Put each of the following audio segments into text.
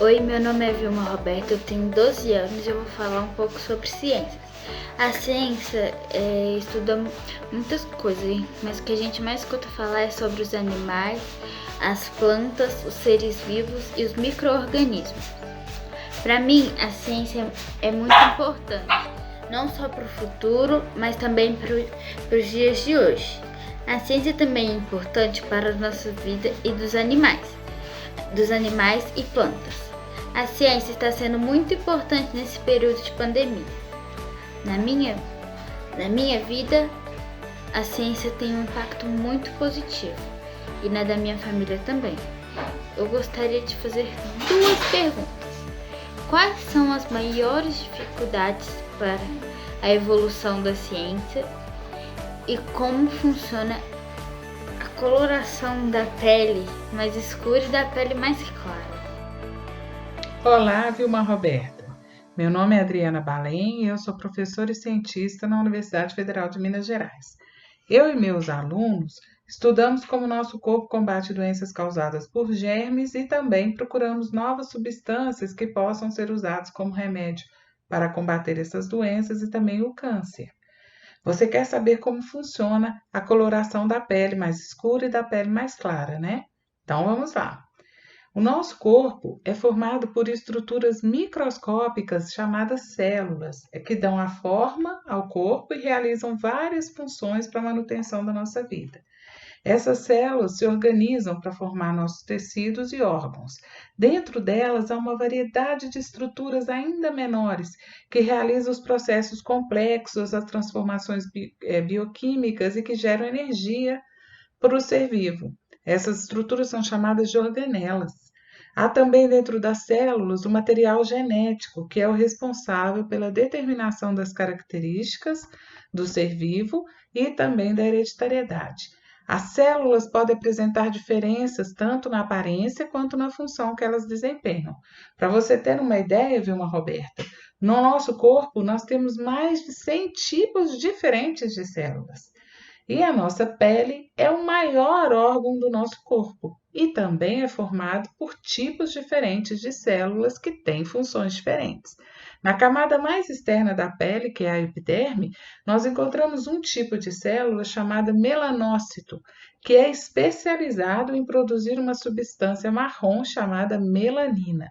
Oi, meu nome é Vilma Roberta, eu tenho 12 anos e eu vou falar um pouco sobre ciências. A ciência estuda muitas coisas, mas o que a gente mais escuta falar é sobre os animais, as plantas, os seres vivos e os micro-organismos. Para mim, a ciência é muito importante, não só para o futuro, mas também para os dias de hoje. A ciência também é importante para a nossa vida e dos animais e plantas. A ciência está sendo muito importante nesse período de pandemia. Na minha vida, a ciência tem um impacto muito positivo e na da minha família também. Eu gostaria de fazer 2 perguntas. Quais são as maiores dificuldades para a evolução da ciência e como funciona a coloração da pele mais escura e da pele mais clara? Olá, Vilma Roberta. Meu nome é Adriana Balém e eu sou professora e cientista na Universidade Federal de Minas Gerais. Eu e meus alunos estudamos como nosso corpo combate doenças causadas por germes e também procuramos novas substâncias que possam ser usadas como remédio para combater essas doenças e também o câncer. Você quer saber como funciona a coloração da pele mais escura e da pele mais clara, né? Então vamos lá. O nosso corpo é formado por estruturas microscópicas chamadas células, que dão a forma ao corpo e realizam várias funções para a manutenção da nossa vida. Essas células se organizam para formar nossos tecidos e órgãos. Dentro delas há uma variedade de estruturas ainda menores que realizam os processos complexos, as transformações bioquímicas e que geram energia para o ser vivo. Essas estruturas são chamadas de organelas. Há também dentro das células o material genético, que é o responsável pela determinação das características do ser vivo e também da hereditariedade. As células podem apresentar diferenças tanto na aparência quanto na função que elas desempenham. Para você ter uma ideia, Vilma Roberta, no nosso corpo nós temos mais de 100 tipos diferentes de células. E a nossa pele é o maior órgão do nosso corpo e também é formado por tipos diferentes de células que têm funções diferentes. Na camada mais externa da pele, que é a epiderme, nós encontramos um tipo de célula chamada melanócito, que é especializado em produzir uma substância marrom chamada melanina.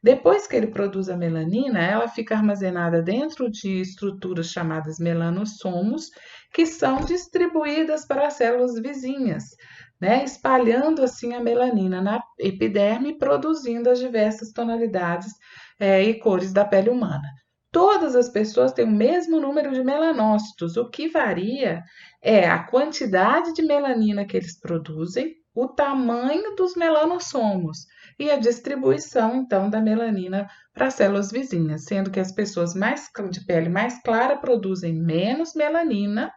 Depois que ele produz a melanina, ela fica armazenada dentro de estruturas chamadas melanossomos, que são distribuídas para as células vizinhas, né? Espalhando assim a melanina na epiderme, produzindo as diversas tonalidades e cores da pele humana. Todas as pessoas têm o mesmo número de melanócitos, o que varia é a quantidade de melanina que eles produzem, o tamanho dos melanossomos e a distribuição, então, da melanina para as células vizinhas, sendo que as pessoas de pele mais clara produzem menos melanina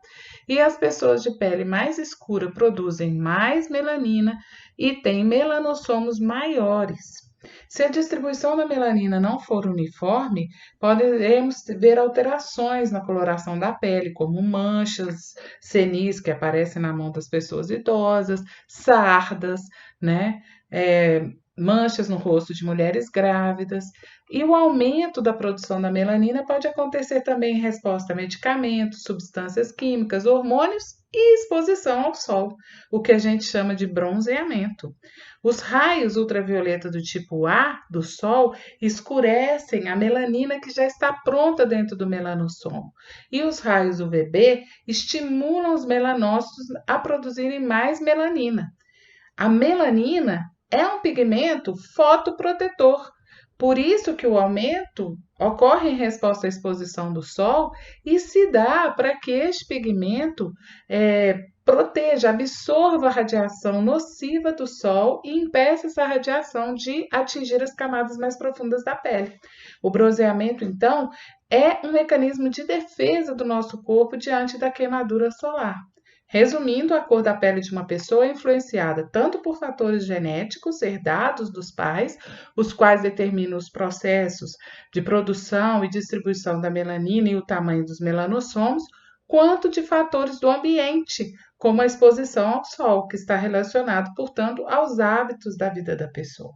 e as pessoas de pele mais escura produzem mais melanina e têm melanossomos maiores. Se a distribuição da melanina não for uniforme, poderemos ver alterações na coloração da pele, como manchas, cenis que aparecem na mão das pessoas idosas, sardas, né? Manchas no rosto de mulheres grávidas. E o aumento da produção da melanina pode acontecer também em resposta a medicamentos, substâncias químicas, hormônios e exposição ao sol, o que a gente chama de bronzeamento. Os raios ultravioleta do tipo A do sol escurecem a melanina que já está pronta dentro do melanossomo. E os raios UVB estimulam os melanócitos a produzirem mais melanina. A melanina é um pigmento fotoprotetor. Por isso que o aumento ocorre em resposta à exposição do sol e se dá para que este pigmento proteja, absorva a radiação nociva do sol e impeça essa radiação de atingir as camadas mais profundas da pele. O bronzeamento, então, é um mecanismo de defesa do nosso corpo diante da queimadura solar. Resumindo, a cor da pele de uma pessoa é influenciada tanto por fatores genéticos herdados dos pais, os quais determinam os processos de produção e distribuição da melanina e o tamanho dos melanossomos, quanto de fatores do ambiente, como a exposição ao sol, que está relacionado, portanto, aos hábitos da vida da pessoa.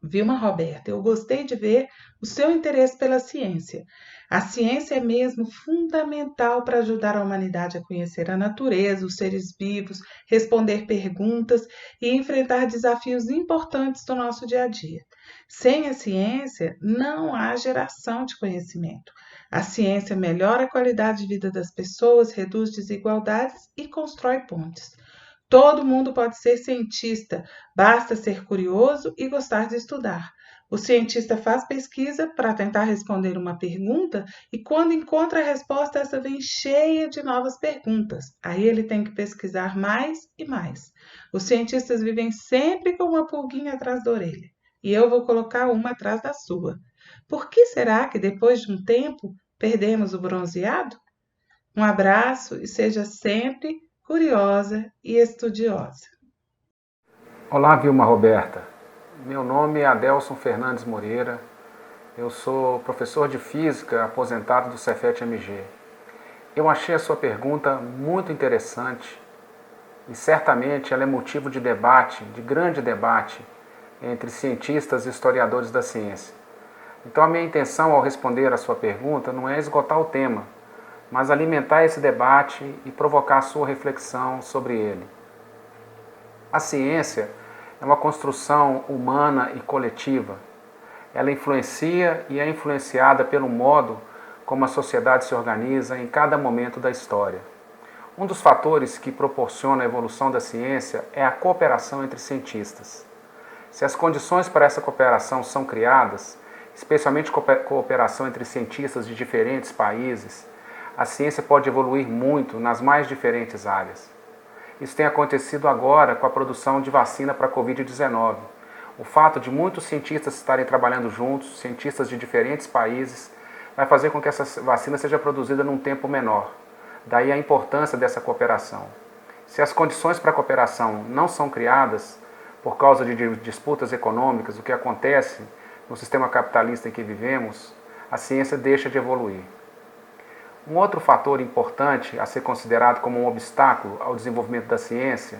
Vilma Roberta, eu gostei de ver o seu interesse pela ciência. A ciência é mesmo fundamental para ajudar a humanidade a conhecer a natureza, os seres vivos, responder perguntas e enfrentar desafios importantes do nosso dia a dia. Sem a ciência, não há geração de conhecimento. A ciência melhora a qualidade de vida das pessoas, reduz desigualdades e constrói pontes. Todo mundo pode ser cientista, basta ser curioso e gostar de estudar. O cientista faz pesquisa para tentar responder uma pergunta e, quando encontra a resposta, essa vem cheia de novas perguntas. Aí ele tem que pesquisar mais e mais. Os cientistas vivem sempre com uma pulguinha atrás da orelha. E eu vou colocar uma atrás da sua. Por que será que, depois de um tempo, perdemos o bronzeado? Um abraço e seja sempre curiosa e estudiosa. Olá, Vilma Roberta. Meu nome é Adelson Fernandes Moreira. Eu sou professor de Física aposentado do Cefet-MG. Eu achei a sua pergunta muito interessante e certamente ela é motivo de debate, de grande debate, entre cientistas e historiadores da ciência. Então a minha intenção ao responder a sua pergunta não é esgotar o tema, mas alimentar esse debate e provocar a sua reflexão sobre ele. A ciência é uma construção humana e coletiva. Ela influencia e é influenciada pelo modo como a sociedade se organiza em cada momento da história. Um dos fatores que proporciona a evolução da ciência é a cooperação entre cientistas. Se as condições para essa cooperação são criadas, especialmente cooperação entre cientistas de diferentes países, a ciência pode evoluir muito nas mais diferentes áreas. Isso tem acontecido agora com a produção de vacina para a Covid-19. O fato de muitos cientistas estarem trabalhando juntos, cientistas de diferentes países, vai fazer com que essa vacina seja produzida num tempo menor. Daí a importância dessa cooperação. Se as condições para a cooperação não são criadas por causa de disputas econômicas, o que acontece no sistema capitalista em que vivemos, a ciência deixa de evoluir. Um outro fator importante a ser considerado como um obstáculo ao desenvolvimento da ciência,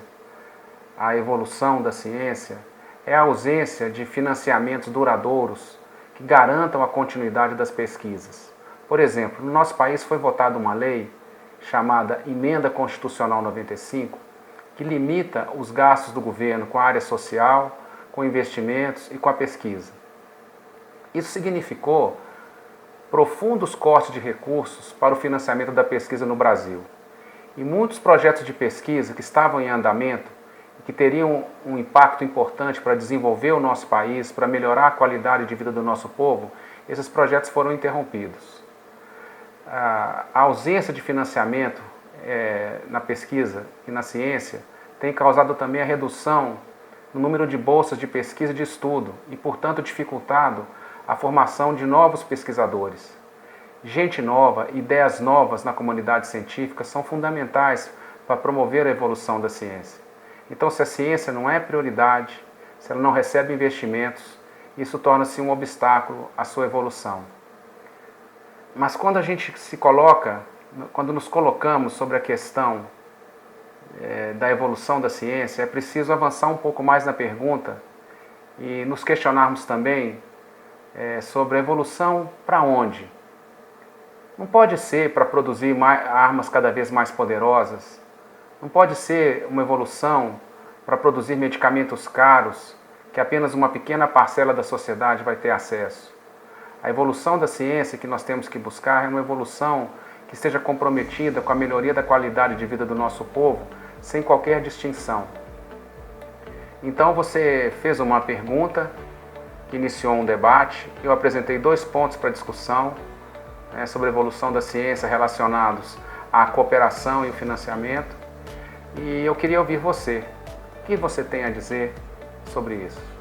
à evolução da ciência, é a ausência de financiamentos duradouros que garantam a continuidade das pesquisas. Por exemplo, no nosso país foi votada uma lei chamada Emenda Constitucional 95, que limita os gastos do governo com a área social, com investimentos e com a pesquisa. Isso significou profundos cortes de recursos para o financiamento da pesquisa no Brasil. E muitos projetos de pesquisa que estavam em andamento e que teriam um impacto importante para desenvolver o nosso país, para melhorar a qualidade de vida do nosso povo, esses projetos foram interrompidos. A ausência de financiamento na pesquisa e na ciência tem causado também a redução no número de bolsas de pesquisa e de estudo e, portanto, dificultado a formação de novos pesquisadores. Gente nova, ideias novas na comunidade científica são fundamentais para promover a evolução da ciência. Então, se a ciência não é prioridade, se ela não recebe investimentos, isso torna-se um obstáculo à sua evolução. Mas quando a gente quando nos colocamos sobre a questão da evolução da ciência, é preciso avançar um pouco mais na pergunta e nos questionarmos também sobre a evolução para onde? Não pode ser para produzir armas cada vez mais poderosas, não pode ser uma evolução para produzir medicamentos caros que apenas uma pequena parcela da sociedade vai ter acesso. A evolução da ciência que nós temos que buscar é uma evolução que esteja comprometida com a melhoria da qualidade de vida do nosso povo, sem qualquer distinção. Então você fez uma pergunta que iniciou um debate. Eu apresentei 2 pontos para discussão sobre a evolução da ciência relacionados à cooperação e o financiamento. E eu queria ouvir você. O que você tem a dizer sobre isso?